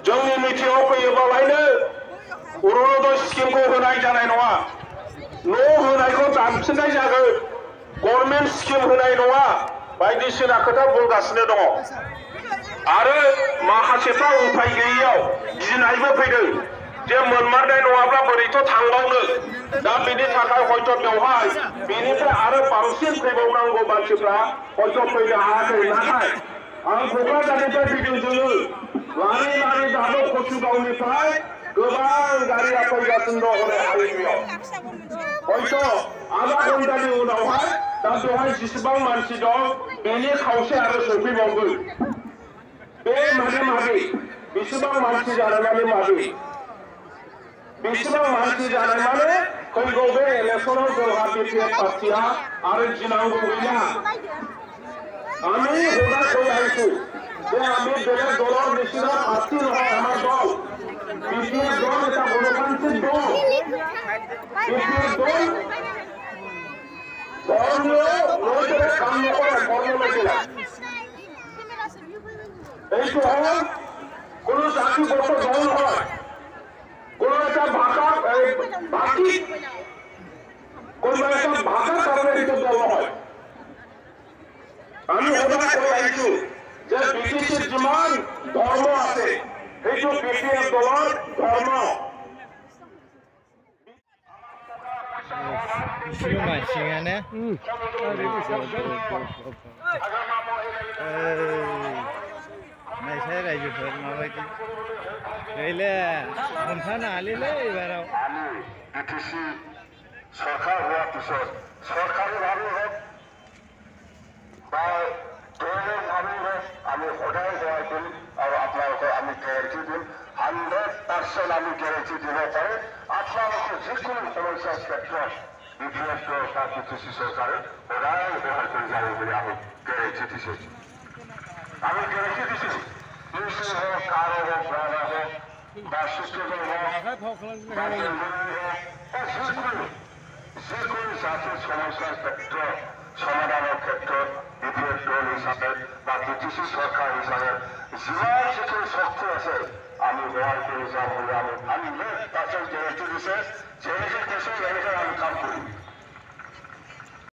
जोंनि मिथिङाव फैयोबालायनो अरुणोदय स्किमखौ होनाय जानाय नङा न' होनायखौ दानफिननाय जागोन गभर्नमेन्ट स्किम होनाय नङा बायदिसिना खोथा बुंगासिनो दङ आरो माखासेफ्रा उफाय गैयैयाव गिनायबो फैदों जे मोनमारनाय नङाब्ला बोरैथ' थांबावनो दा बेनि थाखाय हयथ' बेवहाय बेनिफ्राय आरो बांसिन फैबावनांगौ मानसिफ्रा हयथ' फैनो हायाखै नाथाय आं क'क्राझारनिफ्राय फैदों जोङो लारि लारि दाबो कचुगावनिफ्राय गोबां गारिया फैगासिनो दं हरै हाइवेआव हयथ' आधा घन्टानि उनावहाय दा बेवहाय जेसेबां मानसि दं बेनि खावसे आरो सफैबावगोन बे माने माबे बेसेबां मानसि जानानै माबे बेसेबां मानसि जानाय माने फैगौ बे इलेक्सनाव जोंहा बिपिएफ पार्टिया आरो गिनांगौ गैला আমি হোদা করে আইছো যে আমি বেলেগ দলের নিচিনা পার্টি নহয় আমার দল বিপিএফ দল এটা গণতান্ত্রিক দল বিপিএফ দল ধর্মীয় লোকের কাম নকরে ধর্ম লোকেরা এইটো হল কোন জাতিগত দল নয় কোন একটা ভাষা বাকি কোন একটা ভাষা কারণে এইটো দল হয় আমি হোদা করে আইছো যে ব্রিটিশের যিমান ধর্ম আছে এইটো বিপিএফ দলৰ ধর্ম Masingane नायसाय रायजोफोर माबायदि गैले हमथानो हालिलै एबाराव बिटिसि सरकार होआ पिছত सरकारि भावे होक বা দলীয় ভাবে হোক আমি সদায় সহায় কৰিম আৰু আপোনালোকক আমি গেৰেণ্টি দিম 100% আমি গেৰেণ্টি দিব পাৰোঁ আপোনালোকৰ যিকোনো সমস্যাৰ ক্ষেত্ৰত বিপিএফ চৰকাৰ বিটিসি চৰকাৰে সদায় সহায় কৰি যাব বুলি আমি গেৰেণ্টি দিছোঁ আমি গেৰেণ্টি দিছোঁ নিশ্চয় হোক কাৰ হোক ব্ৰাহ্মণ হোক বা শিক্ষকৰ হোক যিকোনো জাতিৰ সমস্যাৰ ক্ষেত্ৰত সমাধানেৰ ক্ষেত্ৰত বিপিএফ দল হিসাবে বা বিটিসি সৰকাৰ হিসাবে যিমান যিখিনি শক্তি আছে আমি সহায় কৰি যাম বুলি আমি 100% গেৰেণ্টি দিছে যেনেকৈ কৈছে তেনেকৈ আমি কাম কৰিম